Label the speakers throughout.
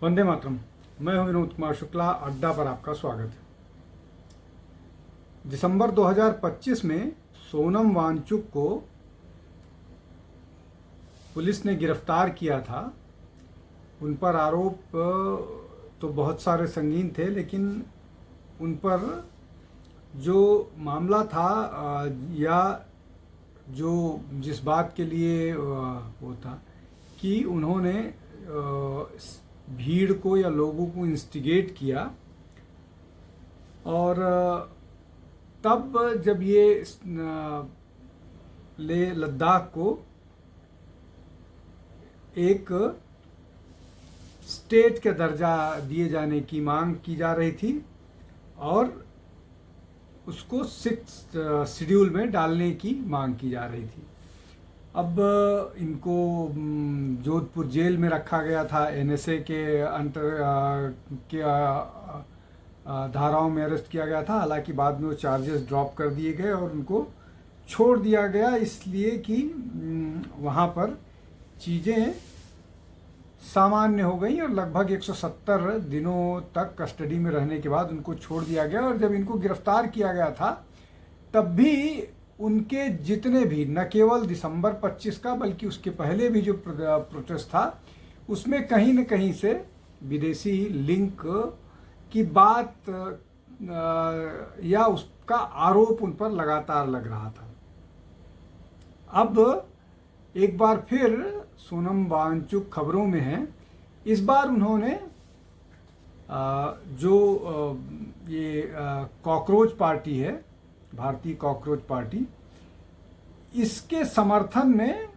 Speaker 1: वंदे मातरम। मैं हूं विनोद कुमार शुक्ला। अड्डा पर आपका स्वागत है। दिसंबर 2025 में सोनम वांगचुक को पुलिस ने गिरफ्तार किया था। उन पर आरोप तो बहुत सारे संगीन थे, लेकिन उन पर जो मामला था या जो जिस बात के लिए वो था कि उन्होंने भीड़ को या लोगों को इंस्टिगेट किया। और तब जब ये ले लद्दाख को एक स्टेट का दर्जा दिए जाने की मांग की जा रही थी और उसको 6 शेड्यूल में डालने की मांग की जा रही थी। अब इनको जोधपुर जेल में रखा गया था। एनएसए के धाराओं में अरेस्ट किया गया था। हालांकि बाद में वो चार्जेस ड्रॉप कर दिए गए और उनको छोड़ दिया गया, इसलिए कि वहाँ पर चीज़ें सामान्य हो गई और लगभग 170 दिनों तक कस्टडी में रहने के बाद उनको छोड़ दिया गया। और जब इनको गिरफ्तार किया गया था तब भी उनके जितने भी, न केवल दिसंबर 25 का बल्कि उसके पहले भी जो प्रोटेस्ट था, उसमें कहीं न कहीं से विदेशी लिंक की बात या उसका आरोप उन पर लगातार लग रहा था। अब एक बार फिर सोनम वांगचुक खबरों में है। इस बार उन्होंने जो ये कॉकरोच पार्टी है, भारतीय कॉकरोच पार्टी, इसके समर्थन में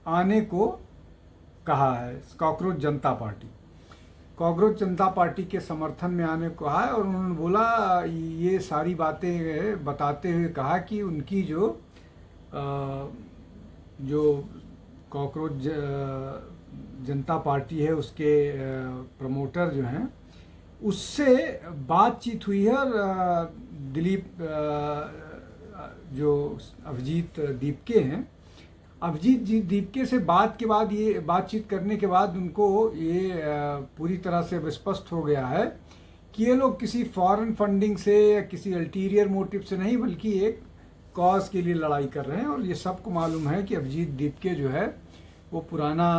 Speaker 1: आने को कहा है। कॉकरोच जनता पार्टी के समर्थन में आने को कहा है। और उन्होंने बोला, ये सारी बातें बताते हुए कहा कि उनकी जो कॉकरोच जनता पार्टी है उसके प्रमोटर जो हैं, उससे बातचीत हुई है। और दिलीप जो अभिजीत दीपके हैं, अभिजीत जी दीपके से बातचीत करने के बाद उनको ये पूरी तरह से स्पष्ट हो गया है कि ये लोग किसी फॉरेन फंडिंग से या किसी अल्टीरियर मोटिव से नहीं, बल्कि एक कॉज के लिए लड़ाई कर रहे हैं। और ये सबको मालूम है कि अभिजीत दीपके जो है वो पुराना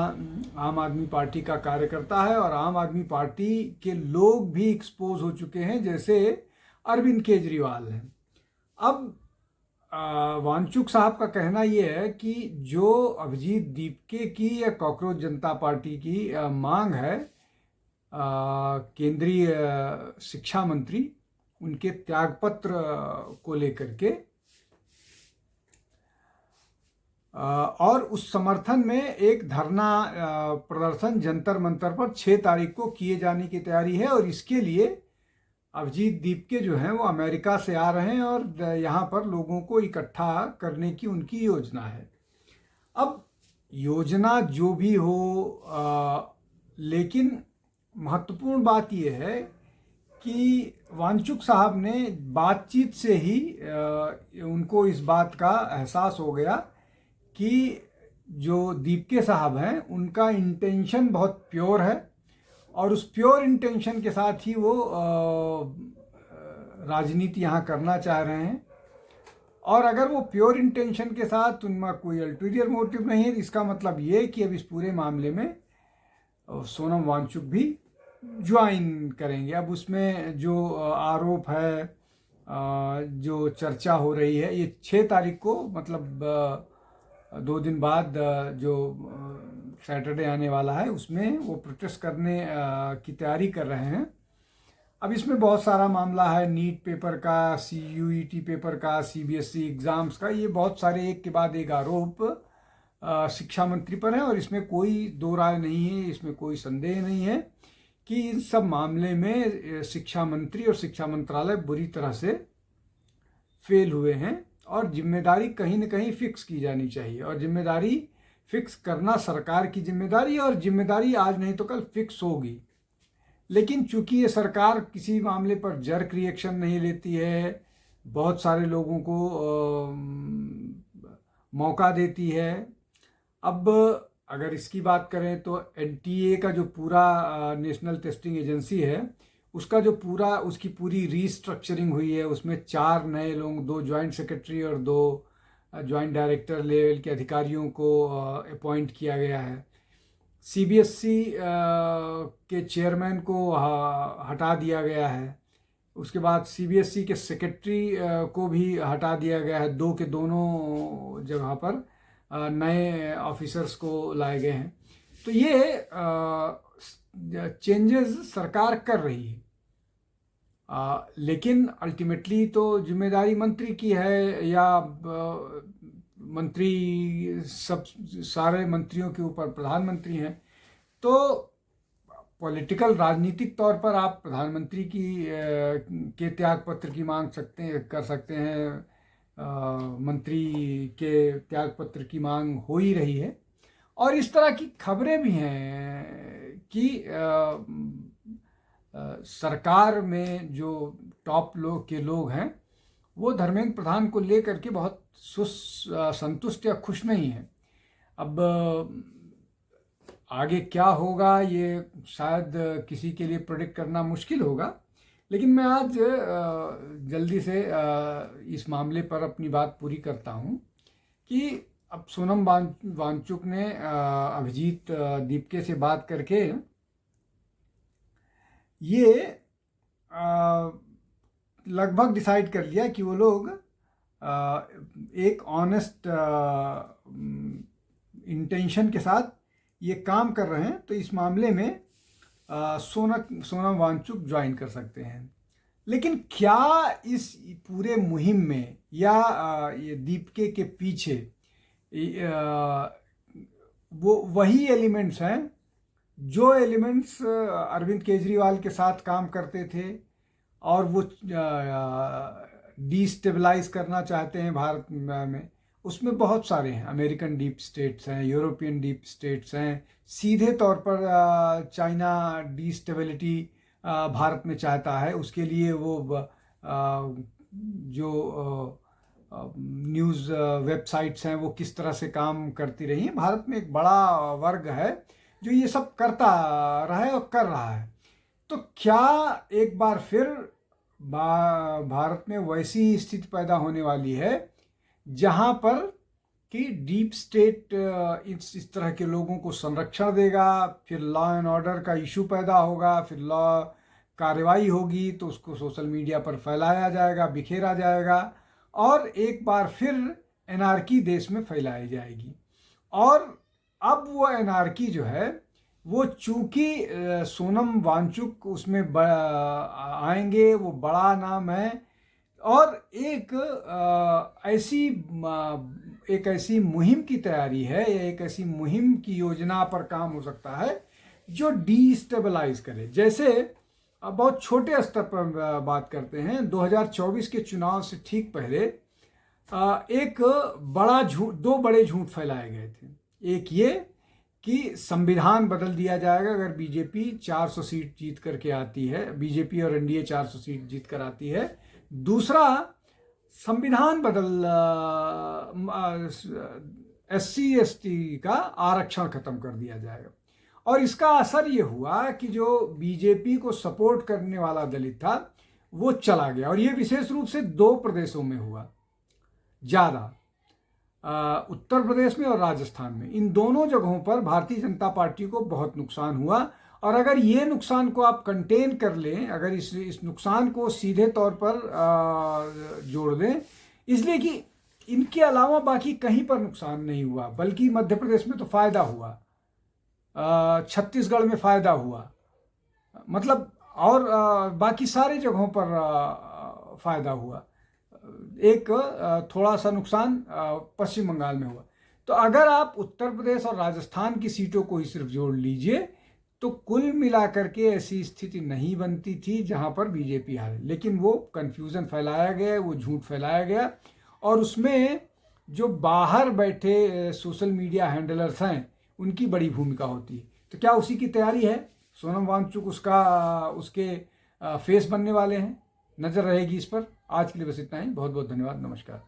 Speaker 1: आम आदमी पार्टी का कार्यकर्ता है और आम आदमी पार्टी के लोग भी एक्सपोज हो चुके हैं, जैसे अरविंद केजरीवाल हैं। अब वांगचुक साहब का कहना ये है कि जो अभिजीत दीपके की या कॉकरोच जनता पार्टी की मांग है, केंद्रीय शिक्षा मंत्री उनके त्यागपत्र को लेकर के, और उस समर्थन में एक धरना प्रदर्शन जंतर मंतर पर 6 तारीख को किए जाने की तैयारी है। और इसके लिए अभिजीत दीपके जो हैं वो अमेरिका से आ रहे हैं और यहाँ पर लोगों को इकट्ठा करने की उनकी योजना है। अब योजना जो भी हो, लेकिन महत्वपूर्ण बात यह है कि वांगचुक साहब ने बातचीत से ही उनको इस बात का एहसास हो गया कि जो दीपके साहब हैं उनका इंटेंशन बहुत प्योर है और उस प्योर इंटेंशन के साथ ही वो राजनीति यहाँ करना चाह रहे हैं। और अगर वो प्योर इंटेंशन के साथ, उनमें कोई अल्टीरियर मोटिव नहीं है, इसका मतलब ये कि अब इस पूरे मामले में सोनम वांगचुक भी ज्वाइन करेंगे। अब उसमें जो आरोप है, जो चर्चा हो रही है, ये 6 तारीख को, मतलब 2 दिन बाद जो सैटरडे आने वाला है, उसमें वो प्रोटेस्ट करने की तैयारी कर रहे हैं। अब इसमें बहुत सारा मामला है, नीट पेपर का, CUET पेपर का, CBSE एग्ज़ाम्स का। ये बहुत सारे एक के बाद एक आरोप शिक्षा मंत्री पर है और इसमें कोई दो राय नहीं है, इसमें कोई संदेह नहीं है कि इन सब मामले में शिक्षा मंत्री और शिक्षा मंत्रालय बुरी तरह से फेल हुए हैं और जिम्मेदारी कहीं न कहीं फिक्स की जानी चाहिए। और जिम्मेदारी फिक्स करना सरकार की जिम्मेदारी है और जिम्मेदारी आज नहीं तो कल फिक्स होगी। लेकिन चूंकि ये सरकार किसी मामले पर जर्क रिएक्शन नहीं लेती है, बहुत सारे लोगों को मौका देती है। अब अगर इसकी बात करें तो एनटीए का जो पूरा नेशनल टेस्टिंग एजेंसी है, उसका जो पूरा उसकी पूरी रीस्ट्रक्चरिंग हुई है, उसमें 4 नए लोग, 2 जॉइंट सेक्रेटरी और 2 जॉइंट डायरेक्टर लेवल के अधिकारियों को अपॉइंट किया गया है। सीबीएसई के चेयरमैन को हटा दिया गया है। उसके बाद सीबीएसई के सेक्रेटरी को भी हटा दिया गया है। 2 के दोनों जगह पर नए ऑफिसर्स को लाए गए हैं। तो ये चेंजेस सरकार कर रही है, लेकिन अल्टीमेटली तो जिम्मेदारी मंत्री की है, या मंत्री सब सारे मंत्रियों के ऊपर प्रधानमंत्री हैं। तो पॉलिटिकल राजनीतिक तौर पर आप प्रधानमंत्री की के त्यागपत्र की मांग कर सकते हैं। मंत्री के त्यागपत्र की मांग हो ही रही है, और इस तरह की खबरें भी हैं कि सरकार में जो टॉप लोग हैं, वो धर्मेंद्र प्रधान को लेकर के बहुत संतुष्ट या खुश नहीं है। अब आगे क्या होगा ये शायद किसी के लिए प्रेडिक्ट करना मुश्किल होगा, लेकिन मैं आज जल्दी से इस मामले पर अपनी बात पूरी करता हूँ कि अब सोनम वांगचुक ने अभिजीत दीपके से बात करके ये लगभग डिसाइड कर लिया कि वो लोग एक ऑनेस्ट इंटेंशन के साथ ये काम कर रहे हैं। तो इस मामले में सोनम वांगचुक ज्वाइन कर सकते हैं। लेकिन क्या इस पूरे मुहिम में या ये दीपके के पीछे वो वही एलिमेंट्स हैं जो एलिमेंट्स अरविंद केजरीवाल के साथ काम करते थे, और वो डिस्टेबलाइज करना चाहते हैं भारत में? उसमें बहुत सारे हैं। अमेरिकन डीप स्टेट्स हैं, यूरोपियन डीप स्टेट्स हैं, सीधे तौर पर चाइना डिस्टेबिलिटी भारत में चाहता है। उसके लिए वो जो न्यूज़ वेबसाइट्स हैं वो किस तरह से काम करती रही हैं। भारत में एक बड़ा वर्ग है जो ये सब करता रहा है और कर रहा है। तो क्या एक बार फिर भारत में वैसी स्थिति पैदा होने वाली है जहां पर कि डीप स्टेट इस तरह के लोगों को संरक्षण देगा, फिर लॉ एंड ऑर्डर का इशू पैदा होगा, फिर लॉ कार्रवाई होगी तो उसको सोशल मीडिया पर फैलाया जाएगा, बिखेरा जाएगा, और एक बार फिर एनार्की देश में फैलाई जाएगी। और अब वो एनार्की जो है वो चूंकि सोनम वांगचुक उसमें आएंगे, वो बड़ा नाम है, और एक ऐसी मुहिम की तैयारी है या एक ऐसी मुहिम की योजना पर काम हो सकता है जो डिस्टेबलाइज करे। जैसे अब बहुत छोटे स्तर पर बात करते हैं, 2024 के चुनाव से ठीक पहले एक बड़ा झूठ, 2 बड़े झूठ फैलाए गए थे। एक ये कि संविधान बदल दिया जाएगा अगर बीजेपी 400 सीट जीत करके आती है, बीजेपी और एनडीए 400 सीट जीत कर आती है। दूसरा, संविधान बदल SC ST का आरक्षण खत्म कर दिया जाएगा। और इसका असर ये हुआ कि जो बीजेपी को सपोर्ट करने वाला दलित था वो चला गया, और ये विशेष रूप से 2 प्रदेशों में हुआ ज़्यादा, उत्तर प्रदेश में और राजस्थान में। इन दोनों जगहों पर भारतीय जनता पार्टी को बहुत नुकसान हुआ। और अगर ये नुकसान को आप कंटेन कर लें, अगर इस नुकसान को सीधे तौर पर जोड़ दें, इसलिए कि इनके अलावा बाकी कहीं पर नुकसान नहीं हुआ, बल्कि मध्य प्रदेश में तो फ़ायदा हुआ, छत्तीसगढ़ में फ़ायदा हुआ, मतलब, और बाकी सारी जगहों पर फ़ायदा हुआ। एक थोड़ा सा नुकसान पश्चिम बंगाल में हुआ। तो अगर आप उत्तर प्रदेश और राजस्थान की सीटों को ही सिर्फ जोड़ लीजिए तो कुल मिलाकर के ऐसी स्थिति नहीं बनती थी जहां पर बीजेपी हारे। लेकिन वो कन्फ्यूज़न फैलाया गया, वो झूठ फैलाया गया, और उसमें जो बाहर बैठे सोशल मीडिया हैंडलर्स हैं उनकी बड़ी भूमिका होती है। तो क्या उसी की तैयारी है? सोनम वांगचुक उसके फेस बनने वाले हैं, नज़र रहेगी इस पर। आज के लिए बस इतना ही। बहुत बहुत धन्यवाद, नमस्कार।